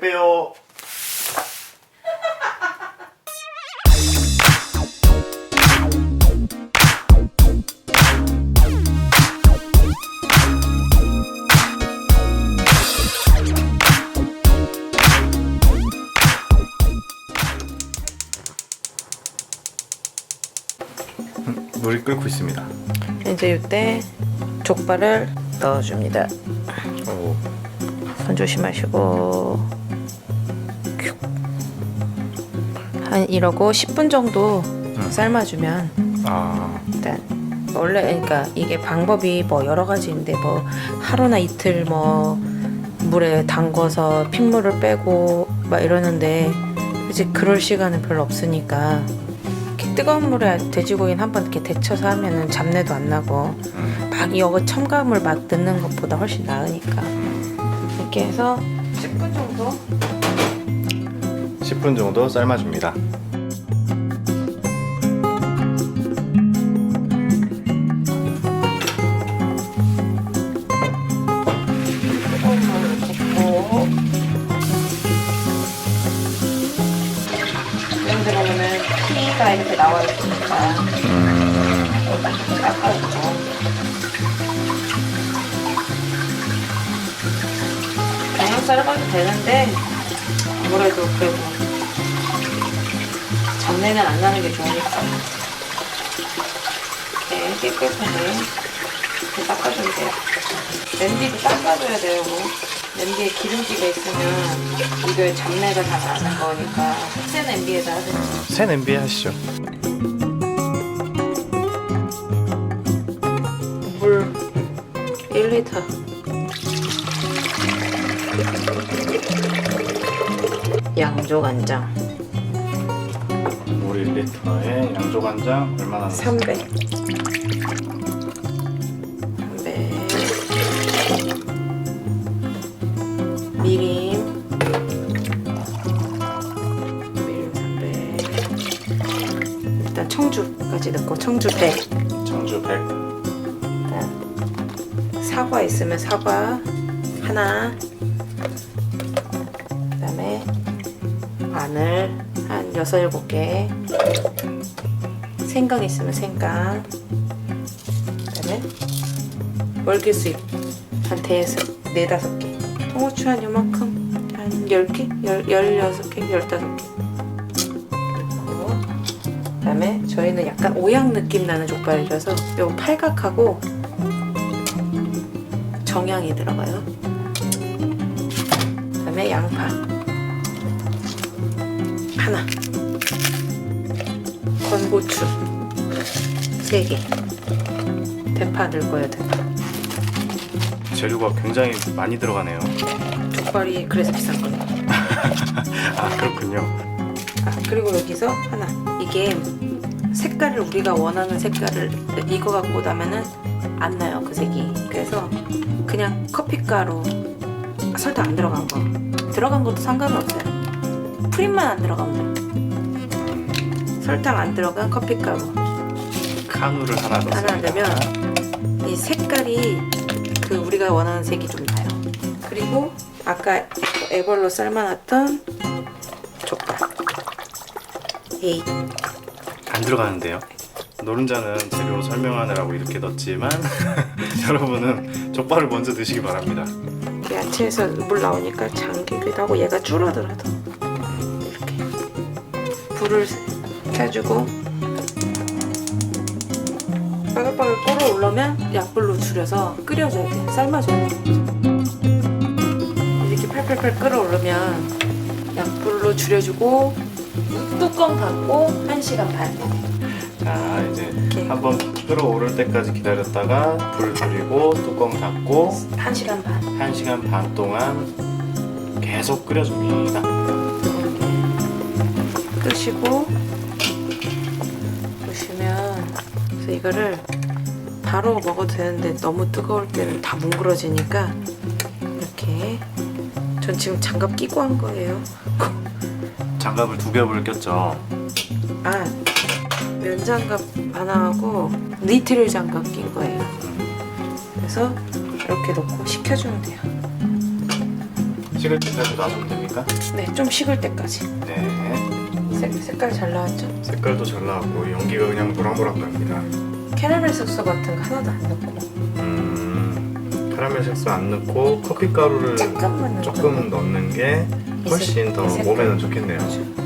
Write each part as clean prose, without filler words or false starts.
택배요. 물이 끓고 있습니다. 이제 이때 족발을 넣어줍니다. 오. 손 조심하시고 한 이러고 10분 정도 삶아주면 아. 일단 원래 그러니까 이게 방법이 뭐 여러 가지인데 뭐 하루나 이틀 뭐 물에 담궈서 핏물을 빼고 막 이러는데 이제 그럴 시간은 별로 없으니까 이렇게 뜨거운 물에 돼지고기는 한번 이렇게 데쳐서 하면은 잡내도 안 나고 막 이거 첨가물 막 넣는 것보다 훨씬 나으니까 이렇게 해서 10분 정도 10분 정도 삶아줍니다. 여기 들어오면 피가 이렇게 나와 있으니까 깎아주고 그냥 썰어봐도 되는데 아무래도 그래도 잡내는 안 나는 게 좋으니까 이렇게 깨끗하게 이렇게 닦아주면 돼요. 냄비도 닦아줘야 돼요. 냄비에 기름기가 있으면 이거에 잡내가 다 나는 거니까 새 냄비에다 하세요. 새 냄비에 하시죠. 물 1리터 양조간장 물 1리터에 양조간장 얼마나 넣었어요? 300 미림 300 일단 청주까지 넣고 청주 100 청주 100. 일단 사과 있으면 사과 하나 그 다음에 마늘 한 6, 7개 생강 있으면 생강 그 다음에 월계수잎 한 대에서 4, 5개 통후추 한 요만큼 한 10개? 16개? 15개 그리고 그 다음에 저희는 약간 오양 느낌 나는 족발이라서 요 팔각하고 정향이 들어가요. 그 다음에 양파 하나 건고추 3개 대파 넣을 대파 재료가 굉장히 많이 들어가네요. 족발이 그래서 비싼 거예요. 아, 그렇군요. 아 그리고 여기서 하나 이게 색깔을 우리가 원하는 색깔을 이거 갖고 나면은 안 나요 그 색이. 그래서 그냥 커피가루 설탕 안 들어간 거 들어간 것도 상관은 없어요. 프림만 안 들어가면 돼. 설탕 안 들어간 커피가루 카누를 하나 넣습니다. 하나 넣으면 이 색깔이 그 우리가 원하는 색이 좀 나요. 그리고 아까 애벌로 삶아놨던 족발 에이 안 들어가는데요. 노른자는 재료 설명하느라고 이렇게 넣었지만 여러분은 족발을 먼저 드시기 바랍니다. 야채에서 물 나오니까 잠기기도 하고 얘가 줄어들어도 이렇게 불을 켜주고 빠글빠글 끓어올라면 약불로 줄여서 끓여줘야 돼. 삶아줘야 돼. 이렇게 팔팔팔 끓어오르면 약불로 줄여주고 뚜껑 닫고 1시간 반. 자, 이제 이렇게. 한번 끓어오를 때까지 기다렸다가 불 줄이고 뚜껑 닫고 1시간 반. 1시간 반 동안 계속 끓여줍니다. 끄시고 보시면 그래서 이거를 바로 먹어도 되는데 너무 뜨거울 때는 다 뭉그러지니까 이렇게 전 지금 장갑 끼고 한 거예요. 장갑을 2겹을 꼈죠. 아 면장갑 하나 하고 니트릴 장갑 낀 거예요. 그래서 이렇게 놓고 식혀주면 돼요. 식을 때까지 놔두면 됩니까? 네, 좀 식을 때까지. 네. 색깔 잘 나왔죠? 색깔도 잘 나왔고 연기가 그냥 모락모락 납니다. 캐러멜 색소 같은 거 하나도 안 넣고 카라멜 색소 안 넣고 커피 가루를 조금만 넣고. 조금 넣는 게 훨씬 더 이 색깔. 몸에는 좋겠네요.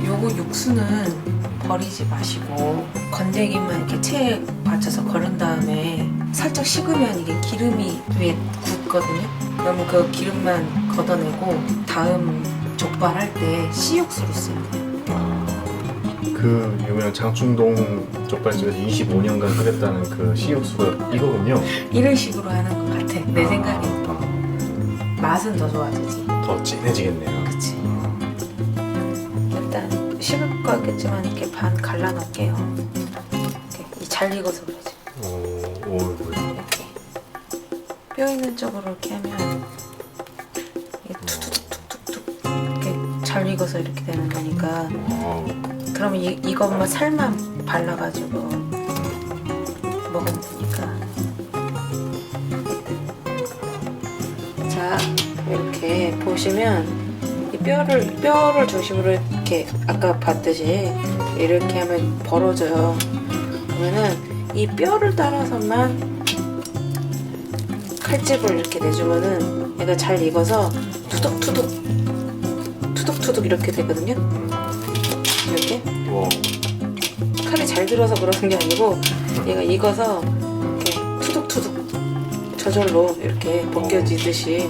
요거 육수는 버리지 마시고 건더기만 이렇게 체에 받쳐서 걸은 다음에 살짝 식으면 이게 기름이 위에 굳거든요. 그러면 그 기름만 걷어내고 다음 족발 할 때 씨육수로 쓰면 돼요. 그 유명 장충동 족발집에서 25년간 끓였다는 그 씨육수가 이거군요. 이런 식으로 하는 것 같아. 내 생각에 맛은 더 좋아지지. 더 진해지겠네요. 그치. 일단 식을 거겠지만 이렇게 반 갈라놓을게요. 이렇게 잘 익어서 그러지. 오, 뭐야? 이렇게 뼈 있는 쪽으로 이렇게 하면 이게 툭툭툭툭툭 이렇게 잘 익어서 이렇게 되는 거니까. 와우. 그러면 이것만 살만 발라가지고 먹으면 되니까. 자, 이렇게 보시면 이 뼈를 중심으로 이렇게 아까 봤듯이 이렇게 하면 벌어져요. 그러면은 이 뼈를 따라서만 칼집을 이렇게 내주면은 얘가 잘 익어서 투둑투둑 이렇게 되거든요. 이렇게 와. 칼이 잘 들어서 그러는 게 아니고 얘가 익어서 이렇게 투둑투둑 저절로 이렇게 벗겨지듯이.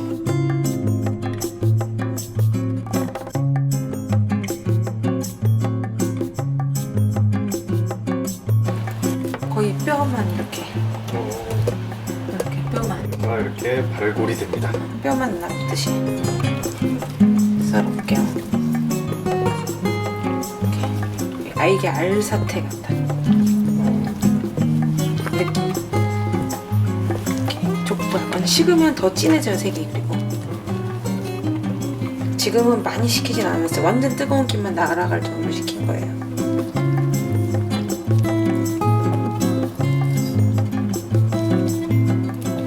거의 뼈만 이렇게 뼈만 이렇게 발골이 됩니다. 뼈만 남듯이 썰어볼게요. 이렇게. 아, 이게 알사태 같다 느낌. 이렇게 족발 식으면 더 진해져요, 색이. 그리고 지금은 많이 식히진 않았어요. 완전 뜨거운 김만 날아갈 정도로 식힌 거예요.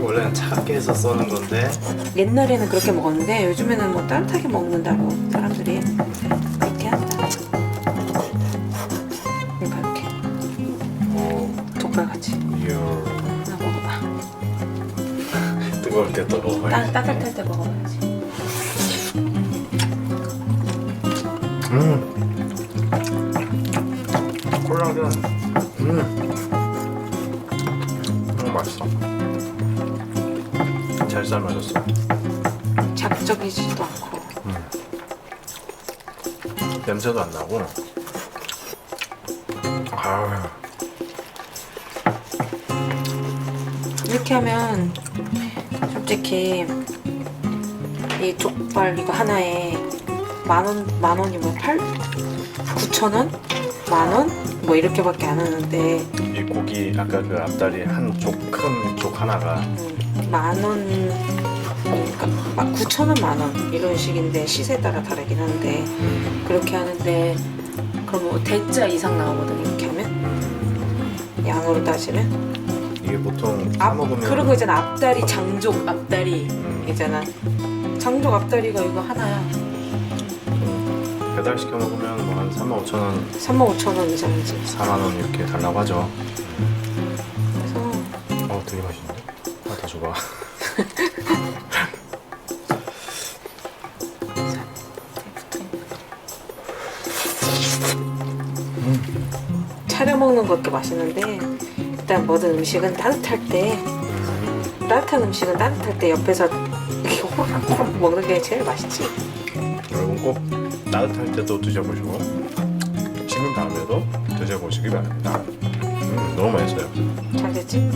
원래는 차갑게 해서 써는 건데 옛날에는 그렇게 먹었는데 요즘에는 뭐 따뜻하게 먹는다고 사람들이 그렇게 한다. 그러니까 이렇게 족발같이. 이야. 하나 먹어봐. 뜨거울 때 또 먹어야지. 따뜻할 때 먹어야지. 콜라겐. 너무 맛있어. 잘 삶아졌어. 자극적이지도 않고. 냄새도 안 나고. 아, 이렇게 하면 솔직히 이 족발 이거 하나에 만 원이 뭐 9,000원? 만 원? 뭐 이렇게밖에 안 하는데 이 고기 아까 그 앞다리 큰 쪽 하나가 만 원, 그러니까 막 9,000원 만 원 이런 식인데 시세에 따라 다르긴 한데 그렇게 하는데 그럼 뭐 대짜 이상 나오거든 이렇게 하면 양으로 따지면. 이게 보통 사 먹으면 그리고 있잖아 앞다리 장족 앞다리 있잖아. 장족 앞다리가 이거 하나야. 배달 시켜 먹으면 뭐 한 35,000원, 35,000원 이상이지. 4만원 이렇게 달라고 하죠. 그래서 되게 맛있는데? 하나 더 줘봐. 차려 먹는 것도 맛있는데 일단 모든 음식은 따뜻한 음식은 따뜻할 때 옆에서 이렇게 호락호락 먹는 게 제일 맛있지. 여러분 꼭 따뜻할 때도 드셔보시고 식은 다음에도 드셔보시기 바랍니다. 너무 맛있어요. 잘 됐지?